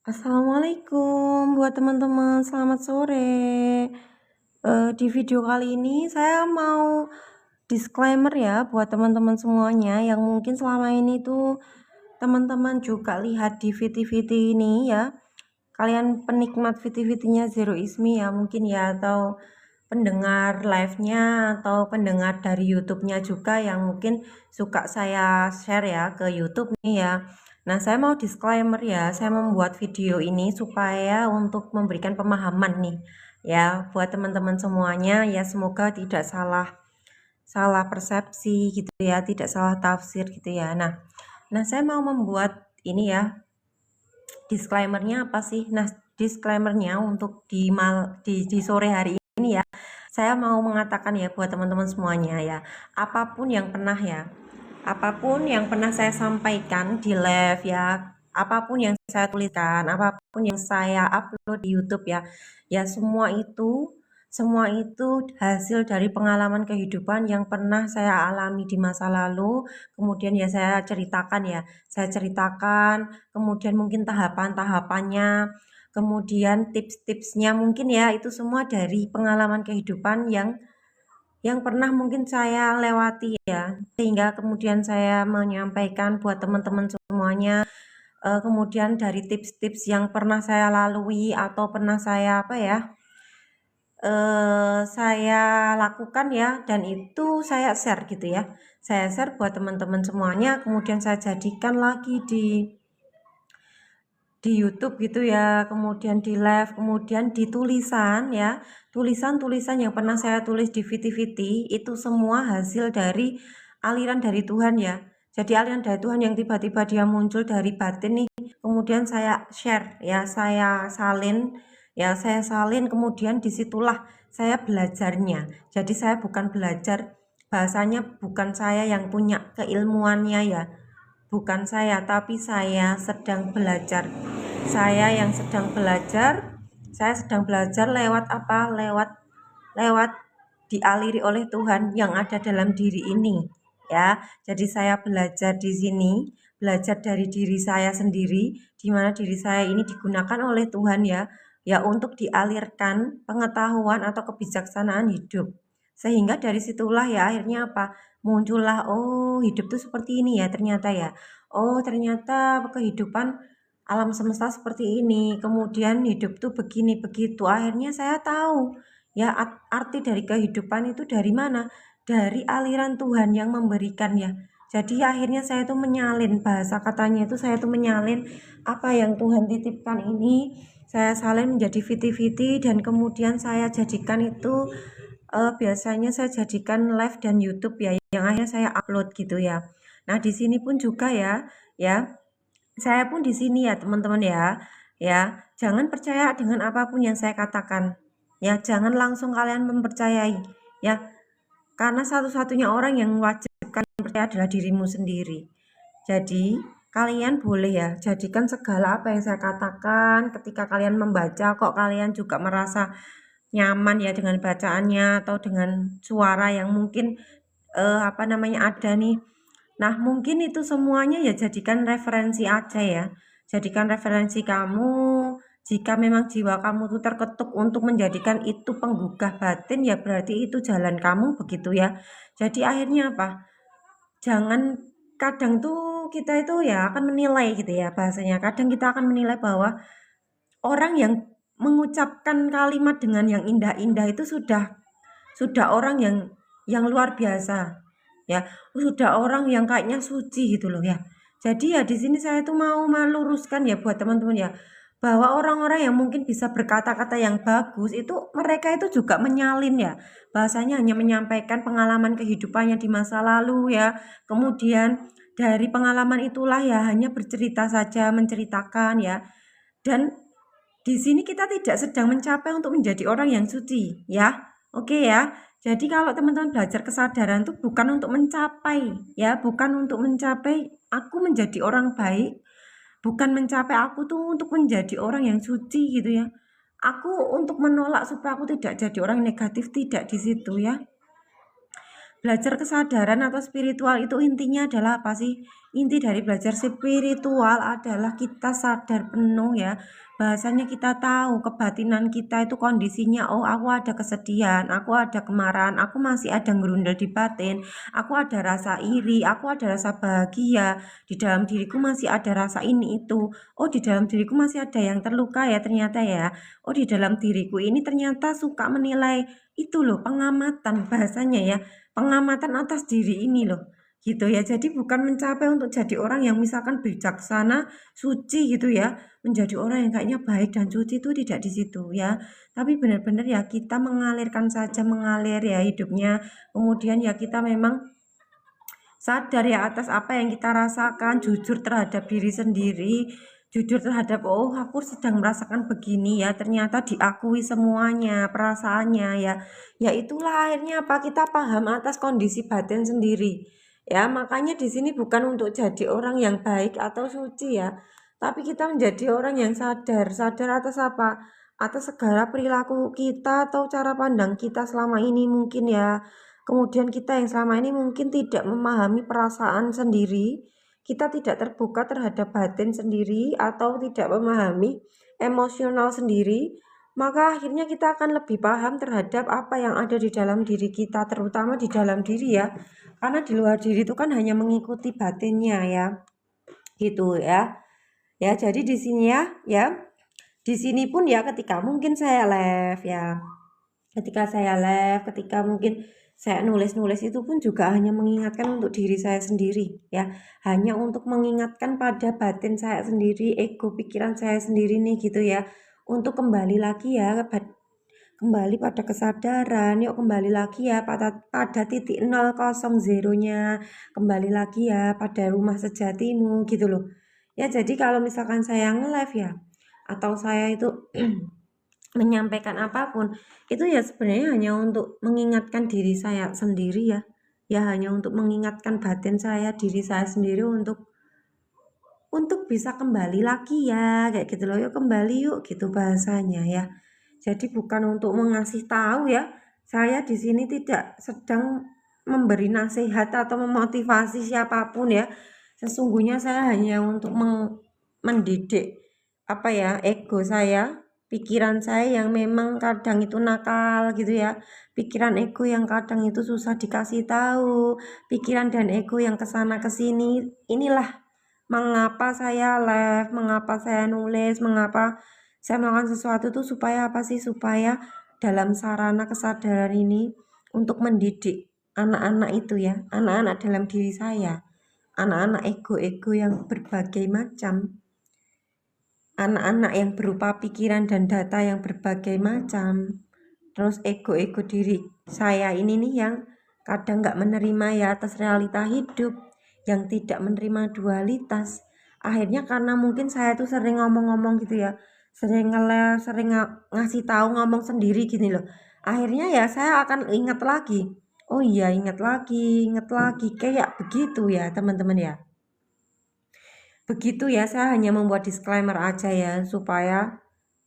Assalamualaikum buat teman-teman, selamat sore. Di video kali ini saya mau disclaimer ya buat teman-teman semuanya yang mungkin selama ini tuh teman-teman juga lihat di VT-VT ini ya. Kalian penikmat VT-VT-nya Zero Ismi ya mungkin ya, atau pendengar live-nya atau pendengar dari YouTube-nya juga yang mungkin suka saya share ya ke YouTube nih ya. Nah, saya mau disclaimer ya, saya membuat video ini supaya untuk memberikan pemahaman nih ya buat teman-teman semuanya ya, semoga tidak salah persepsi gitu ya, tidak salah tafsir gitu ya. Nah saya mau membuat ini ya, disclaimernya apa sih? Nah, disclaimernya untuk di sore hari ini ya, saya mau mengatakan ya buat teman-teman semuanya ya, apapun yang pernah saya sampaikan di live ya, apapun yang saya tuliskan, apapun yang saya upload di YouTube ya, ya semua itu hasil dari pengalaman kehidupan yang pernah saya alami di masa lalu. Kemudian ya saya ceritakan, kemudian mungkin tahapan-tahapannya, kemudian tips-tipsnya mungkin ya, itu semua dari pengalaman kehidupan yang pernah mungkin saya lewati ya, sehingga kemudian saya menyampaikan buat teman-teman semuanya. Kemudian dari tips-tips yang pernah saya lalui atau pernah saya lakukan ya, dan itu saya share gitu ya, saya share buat teman-teman semuanya, kemudian saya jadikan lagi di YouTube gitu ya, kemudian di live, kemudian di tulisan ya, tulisan-tulisan yang pernah saya tulis di VT-VT itu semua hasil dari aliran dari Tuhan ya. Jadi aliran dari Tuhan yang tiba-tiba dia muncul dari batin nih, kemudian saya share ya, saya salin, kemudian disitulah saya belajarnya. Jadi saya bukan belajar, bahasanya bukan saya yang punya keilmuannya ya, bukan saya, tapi saya sedang belajar. Saya sedang belajar lewat apa? Lewat dialiri oleh Tuhan yang ada dalam diri ini. Ya, jadi saya belajar di sini, belajar dari diri saya sendiri, di mana diri saya ini digunakan oleh Tuhan ya, ya untuk dialirkan pengetahuan atau kebijaksanaan hidup. Sehingga dari situlah ya akhirnya apa? Muncullah, oh hidup tuh seperti ini ya ternyata ya. Oh ternyata kehidupan alam semesta seperti ini. Kemudian hidup tuh begini begitu. Akhirnya saya tahu ya arti dari kehidupan itu dari mana? Dari aliran Tuhan yang memberikan ya. Jadi akhirnya saya tuh menyalin, bahasa katanya itu saya tuh menyalin apa yang Tuhan titipkan ini, saya salin menjadi viti-viti dan kemudian saya jadikan itu, biasanya saya jadikan live dan YouTube ya, yang akhirnya saya upload gitu ya. Nah di sini pun juga ya saya pun di sini ya teman-teman ya jangan percaya dengan apapun yang saya katakan ya, jangan langsung kalian mempercayai ya, karena satu-satunya orang yang wajib kalian percaya adalah dirimu sendiri. Jadi kalian boleh ya jadikan segala apa yang saya katakan ketika kalian membaca, kok kalian juga merasa nyaman ya dengan bacaannya atau dengan suara yang mungkin ada nih. Nah, mungkin itu semuanya ya jadikan referensi aja ya. Jadikan referensi kamu, jika memang jiwa kamu tuh terketuk untuk menjadikan itu penggugah batin ya berarti itu jalan kamu begitu ya. Jadi akhirnya apa? Jangan, kadang tuh kita itu ya akan menilai gitu ya bahasanya. Kadang kita akan menilai bahwa orang yang mengucapkan kalimat dengan yang indah-indah itu sudah orang yang luar biasa ya, sudah orang yang kayaknya suci gitu loh ya. Jadi ya di sini saya tuh mau meluruskan ya buat teman-teman ya, bahwa orang-orang yang mungkin bisa berkata-kata yang bagus itu mereka itu juga menyalin ya, bahasanya hanya menyampaikan pengalaman kehidupannya di masa lalu ya, kemudian dari pengalaman itulah ya hanya bercerita saja, menceritakan ya. Dan di sini kita tidak sedang mencapai untuk menjadi orang yang suci ya. Oke ya. Jadi kalau teman-teman belajar kesadaran itu bukan untuk mencapai ya, bukan untuk mencapai aku menjadi orang baik, bukan mencapai aku tuh untuk menjadi orang yang suci gitu ya. Aku untuk menolak supaya aku tidak jadi orang negatif, tidak di situ ya. Belajar kesadaran atau spiritual itu intinya adalah apa sih? Inti dari belajar spiritual adalah kita sadar penuh ya. Bahasanya kita tahu kebatinan kita itu kondisinya, oh aku ada kesedihan, aku ada kemarahan, aku masih ada ngerundel di batin, aku ada rasa iri, aku ada rasa bahagia, di dalam diriku masih ada rasa ini itu. Oh di dalam diriku masih ada yang terluka ya ternyata ya. Oh di dalam diriku ini ternyata suka menilai itu loh pengamatan bahasanya ya, pengamatan atas diri ini loh gitu ya. Jadi bukan mencapai untuk jadi orang yang misalkan bijaksana, suci gitu ya, menjadi orang yang kayaknya baik dan suci itu tidak di situ ya. Tapi benar-benar ya kita mengalirkan saja, mengalir ya hidupnya. Kemudian ya kita memang sadar ya atas apa yang kita rasakan, jujur terhadap diri sendiri, jujur terhadap oh aku sedang merasakan begini ya, ternyata diakui semuanya perasaannya ya. Ya itulah akhirnya apa kita paham atas kondisi batin sendiri. Ya, makanya di sini bukan untuk jadi orang yang baik atau suci ya, tapi kita menjadi orang yang sadar, sadar atas apa? Atas segala perilaku kita atau cara pandang kita selama ini mungkin ya. Kemudian kita yang selama ini mungkin tidak memahami perasaan sendiri, kita tidak terbuka terhadap batin sendiri atau tidak memahami emosional sendiri, maka akhirnya kita akan lebih paham terhadap apa yang ada di dalam diri kita, terutama di dalam diri ya. Karena di luar diri itu kan hanya mengikuti batinnya ya. Gitu ya. Ya, jadi di sini ya. Di sini pun ya ketika mungkin saya live ya. Ketika mungkin saya nulis-nulis itu pun juga hanya mengingatkan untuk diri saya sendiri ya, hanya untuk mengingatkan pada batin saya sendiri, ego pikiran saya sendiri nih gitu ya, untuk kembali lagi ya, kembali pada kesadaran, yuk kembali lagi ya pada titik 0,0 nya, kembali lagi ya pada rumah sejatimu gitu loh. Ya jadi kalau misalkan saya nge-live ya, atau saya itu menyampaikan apapun itu ya sebenarnya hanya untuk mengingatkan diri saya sendiri ya hanya untuk mengingatkan batin saya, diri saya sendiri untuk bisa kembali lagi ya kayak gitu loh, yuk kembali yuk gitu bahasanya ya. Jadi bukan untuk mengasih tahu ya, saya di sini tidak sedang memberi nasihat atau memotivasi siapapun ya. Sesungguhnya saya hanya untuk mendidik apa ya ego saya, pikiran saya yang memang kadang itu nakal gitu ya, pikiran ego yang kadang itu susah dikasih tahu, pikiran dan ego yang kesana kesini. Inilah mengapa saya live, mengapa saya nulis, mengapa saya melakukan sesuatu itu supaya apa sih, supaya dalam sarana kesadaran ini untuk mendidik anak-anak itu ya, anak-anak dalam diri saya, anak-anak ego-ego yang berbagai macam, anak-anak yang berupa pikiran dan data yang berbagai macam, terus ego-ego diri saya ini nih yang kadang nggak menerima ya atas realita hidup, yang tidak menerima dualitas. Akhirnya karena mungkin saya tuh sering ngomong-ngomong gitu ya, sering nge-live, sering ngasih tahu ngomong sendiri gini loh, akhirnya ya saya akan ingat lagi, oh iya ingat lagi kayak begitu ya teman-teman ya. Begitu ya, saya hanya membuat disclaimer aja ya, supaya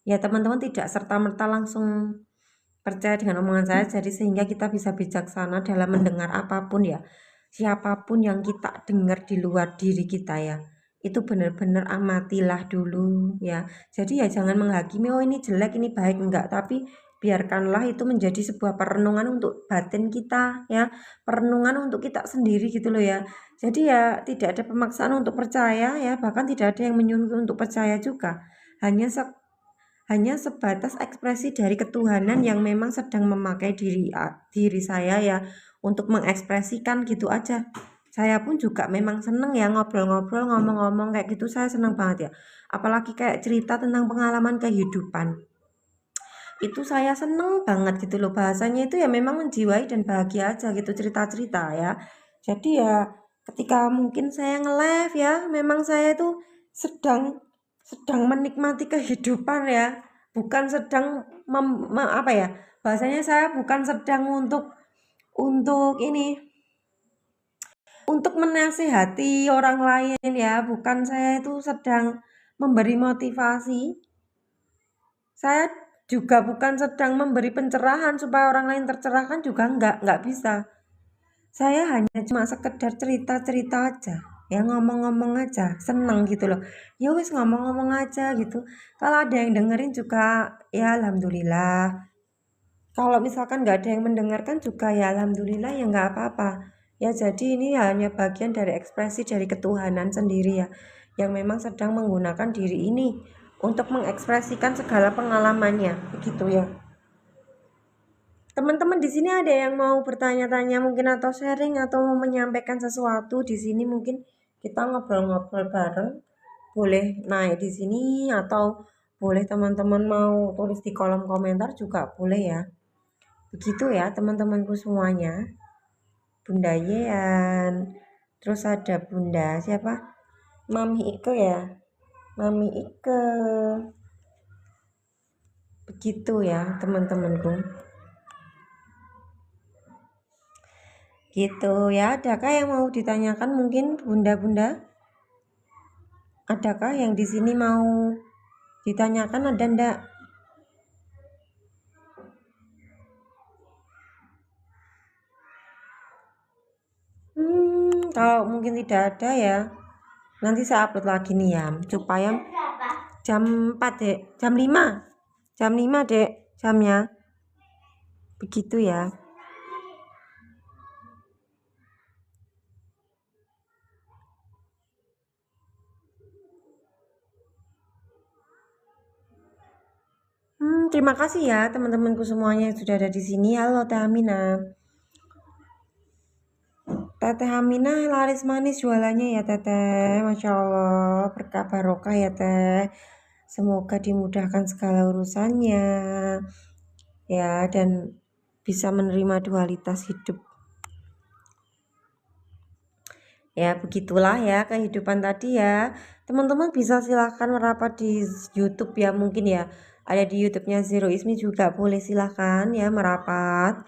ya teman-teman tidak serta-merta langsung percaya dengan omongan saya, jadi sehingga kita bisa bijaksana dalam mendengar apapun ya. Siapapun yang kita dengar di luar diri kita ya, itu benar-benar amatilah dulu ya. Jadi ya jangan menghakimi, oh ini jelek, ini baik, enggak. Tapi biarkanlah itu menjadi sebuah perenungan untuk batin kita ya, perenungan untuk kita sendiri gitu loh ya. Jadi ya tidak ada pemaksaan untuk percaya ya, bahkan tidak ada yang menyuruh untuk percaya juga. Hanya sebatas ekspresi dari ketuhanan yang memang sedang memakai diri saya ya untuk mengekspresikan gitu aja. Saya pun juga memang seneng ya ngobrol-ngobrol, ngomong-ngomong kayak gitu, saya seneng banget ya. Apalagi kayak cerita tentang pengalaman kehidupan. Itu saya seneng banget gitu loh, bahasanya itu ya memang menjiwai dan bahagia aja gitu cerita-cerita ya. Jadi ya ketika mungkin saya nge-live ya, memang saya itu sedang sedang menikmati kehidupan ya, bukan sedang apa ya, bahasanya saya bukan sedang untuk ini, untuk menasihati orang lain ya, bukan, saya itu sedang memberi motivasi. Saya juga bukan sedang memberi pencerahan supaya orang lain tercerahkan juga enggak bisa. Saya hanya cuma sekedar cerita-cerita aja, ya ngomong-ngomong aja, seneng gitu loh. Ya wis ngomong-ngomong aja gitu. Kalau ada yang dengerin juga ya alhamdulillah. Kalau misalkan nggak ada yang mendengarkan juga ya alhamdulillah ya nggak apa-apa. Ya jadi ini hanya bagian dari ekspresi dari ketuhanan sendiri ya, yang memang sedang menggunakan diri ini untuk mengekspresikan segala pengalamannya, begitu ya. Teman-teman di sini ada yang mau bertanya-tanya mungkin atau sharing atau mau menyampaikan sesuatu di sini mungkin kita ngobrol-ngobrol bareng. Boleh naik di sini atau boleh teman-teman mau tulis di kolom komentar juga boleh ya. Begitu ya teman-temanku semuanya. Bunda Yean. Terus ada Bunda siapa? Mami Ike ya. Mami Ike. Begitu ya teman-temanku. Gitu ya, adakah yang mau ditanyakan mungkin bunda-bunda? Adakah yang di sini mau ditanyakan ada ndak? Kalau mungkin tidak ada ya, nanti saya upload lagi nih ya, supaya jam 4 dek, jam 5 dek jamnya, begitu ya. Terima kasih ya teman-temanku semuanya yang sudah ada di sini. Halo Teh Amina. Teteh Amina laris manis jualannya ya Teteh. Masya Allah berkah barokah ya Teh. Semoga dimudahkan segala urusannya ya dan bisa menerima dualitas hidup. Ya begitulah ya kehidupan tadi ya. Teman-teman bisa silahkan merapat di YouTube ya mungkin ya. Ada di YouTube-nya Zero Ismi juga boleh silahkan ya merapat.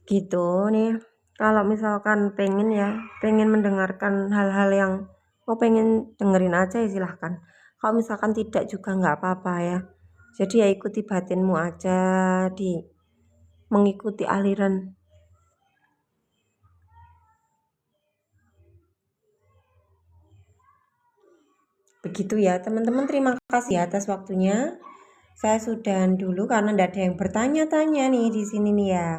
Gitu nih. Kalau misalkan pengen mendengarkan hal-hal yang pengen dengerin aja ya silahkan. Kalau misalkan tidak juga nggak apa-apa ya. Jadi ya ikuti batinmu aja di mengikuti aliran. Begitu ya teman-teman, terima kasih atas waktunya. Saya sudahan dulu karena tidak ada yang bertanya-tanya nih di sini nih ya.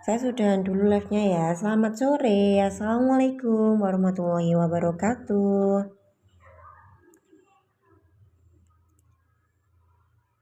Saya sudahan dulu live-nya ya. Selamat sore. Assalamualaikum warahmatullahi wabarakatuh.